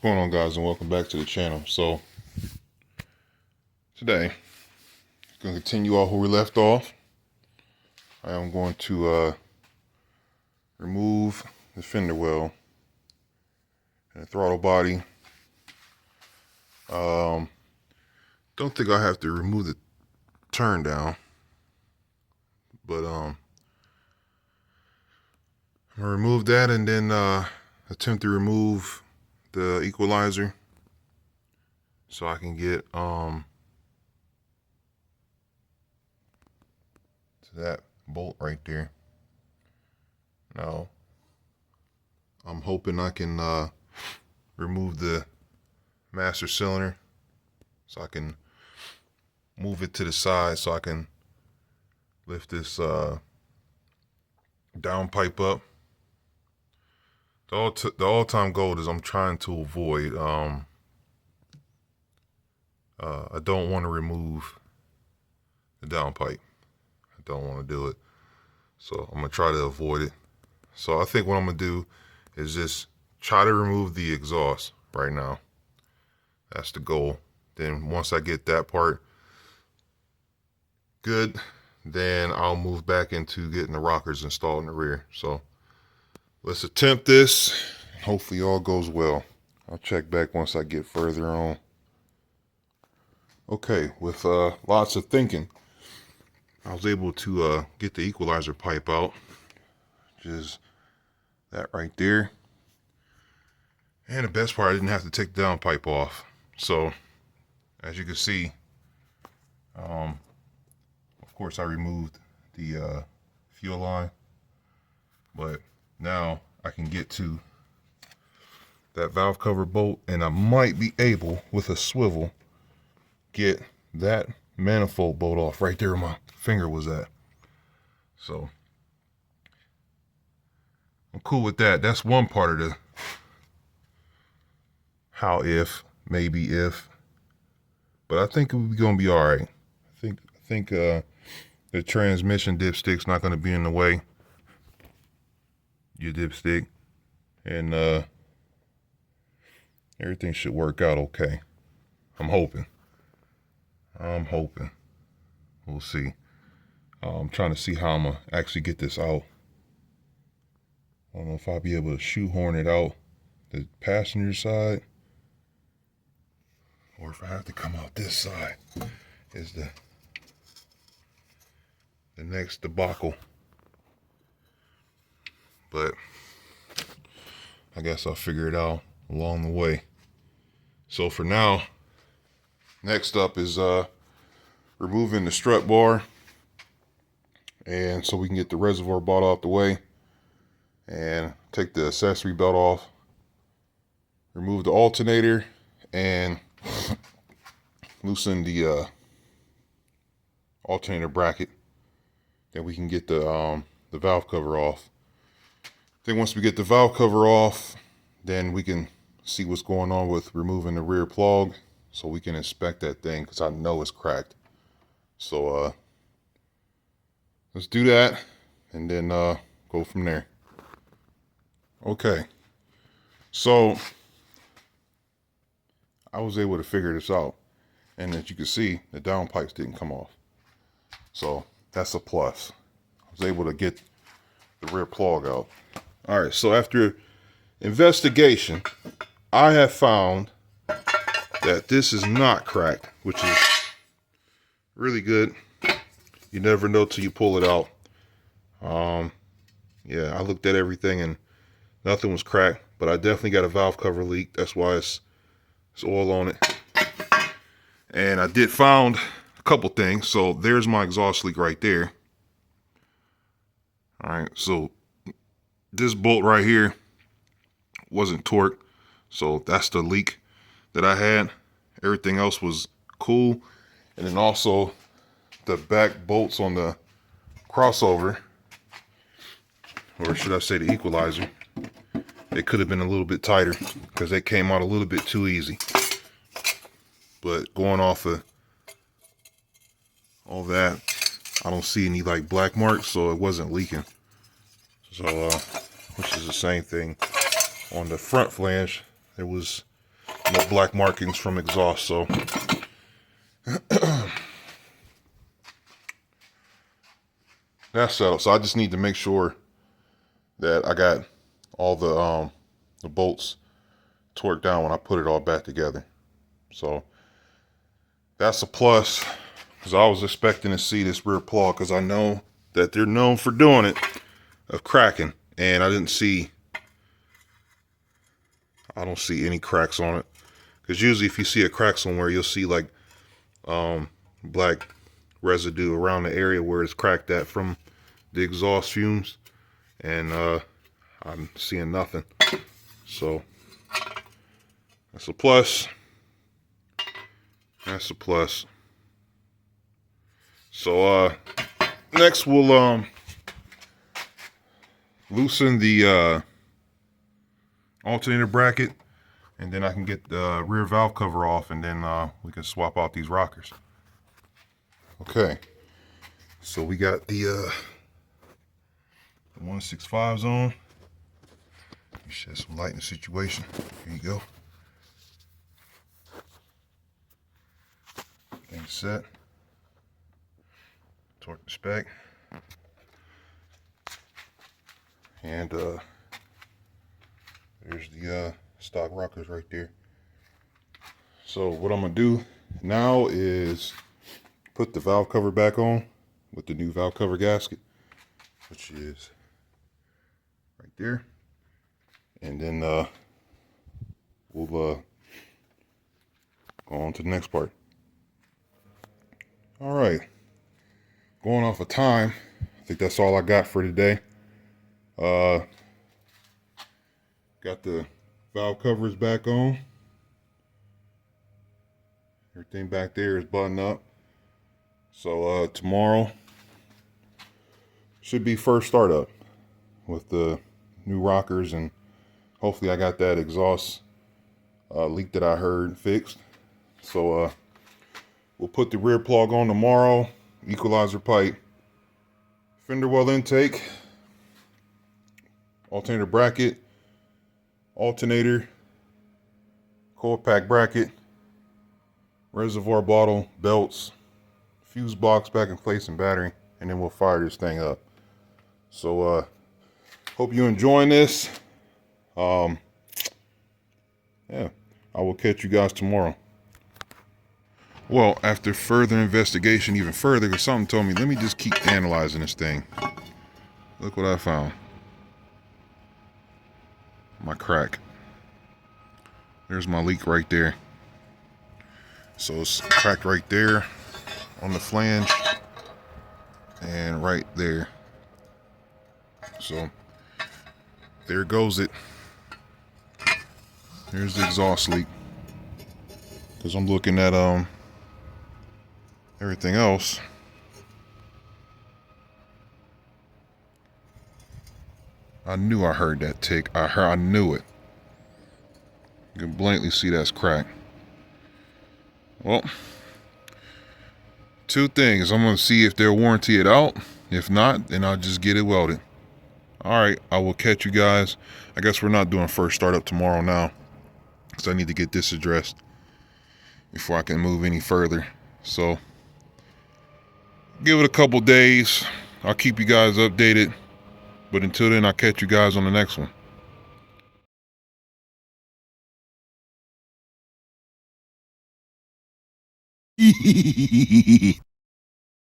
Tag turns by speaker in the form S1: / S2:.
S1: going on, guys, and welcome back to the channel. So today I'm going to continue off where we left off. I am going to remove the fender well and the throttle body. Don't think I have to remove the turn down, but I'm gonna remove that and then attempt to remove the equalizer so I can get to that bolt right there. Now I'm hoping I can remove the master cylinder so I can move it to the side so I can lift this down pipe up. The all-time goal is I'm trying to avoid, I don't want to remove the down pipe. I don't want to do it. So I'm going to try to avoid it. So I think what I'm going to do is just try to remove the exhaust right now. That's the goal. Then once I get that part good, then I'll move back into getting the rockers installed in the rear. So let's attempt this. Hopefully all goes well. I'll check back once I get further on. Okay, with lots of thinking, I was able to get the equalizer pipe out, which is that right there. And the best part, I didn't have to take the down pipe off. So as you can see, of course I removed the fuel line, but now I can get to that valve cover bolt, and I might be able, with a swivel, get that manifold bolt off right there where my finger was at. So I'm cool with that. That's one part of the how if, maybe if, but I think we're gonna be all right. I think the transmission dipstick's not gonna be in the way. Your dipstick, and everything should work out okay. I'm hoping. We'll see. I'm trying to see how I'm gonna actually get this out. I don't know if I'll be able to shoehorn it out the passenger side, or if I have to come out this side is the next debacle. But I guess I'll figure it out along the way. So for now, next up is removing the strut bar, and so we can get the reservoir belt out the way and take the accessory belt off, remove the alternator, and loosen the alternator bracket. Then we can get the valve cover off. Then once we get the valve cover off, then we can see what's going on with removing the rear plug, so we can inspect that thing, because I know it's cracked. So let's do that and then go from there. Okay, so I was able to figure this out, and as you can see, the down pipes didn't come off, so that's a plus. I was able to get the rear plug out. All right, so after investigation, I have found that this is not cracked, which is really good. You never know till you pull it out. Yeah, I looked at everything and nothing was cracked, but I definitely got a valve cover leak. That's why it's oil on it. And I did found a couple things. So there's my exhaust leak right there. All right, so this bolt right here wasn't torqued, so that's the leak that I had. Everything else was cool. And then also the back bolts on the crossover, or should I say the equalizer, they could have been a little bit tighter because they came out a little bit too easy. But going off of all that, I don't see any like black marks, so it wasn't leaking. So which is the same thing on the front flange. There was no black markings from exhaust. So that's settled. So I just need to make sure that I got all the bolts torqued down when I put it all back together. So that's a plus, because I was expecting to see this rear plug, because I know that they're known for doing it, of cracking, and I don't see any cracks on it. Because usually if you see a crack somewhere, you'll see like black residue around the area where it's cracked at from the exhaust fumes, and I'm seeing nothing. So that's a plus. That's a plus. So next we'll loosen the alternator bracket, and then I can get the rear valve cover off, and then we can swap out these rockers. Okay, so we got the 165s on. Let me shed some light in the situation. Here you go. Things set. Torque the spec. And there's the stock rockers right there. So what I'm gonna do now is put the valve cover back on with the new valve cover gasket, which is right there. And then we'll go on to the next part. All right, going off of time, I think that's all I got for today. Got the valve covers back on. Everything back there is buttoned up. So tomorrow should be first startup with the new rockers, and hopefully I got that exhaust leak that I heard fixed. So we'll put the rear plug on tomorrow, equalizer pipe, fender well intake, alternator bracket, alternator, coil pack bracket, reservoir bottle, belts, fuse box back in place, and battery, and then we'll fire this thing up. So hope you're enjoying this. Yeah, I will catch you guys tomorrow. Well, after further investigation, even further, because something told me, let me just keep analyzing this thing. Look what I found. My crack. There's my leak right there. So it's cracked right there on the flange and right there. So there goes it. Here's the exhaust leak. Because I'm looking at everything else. I knew I heard that tick. I knew it. You can blatantly see that's cracked. Well, two things. I'm going to see if they'll warranty it out. If not, then I'll just get it welded. Alright, I will catch you guys. I guess we're not doing first startup tomorrow now, because I need to get this addressed before I can move any further. So give it a couple days. I'll keep you guys updated. But until then, I'll catch you guys on the next one.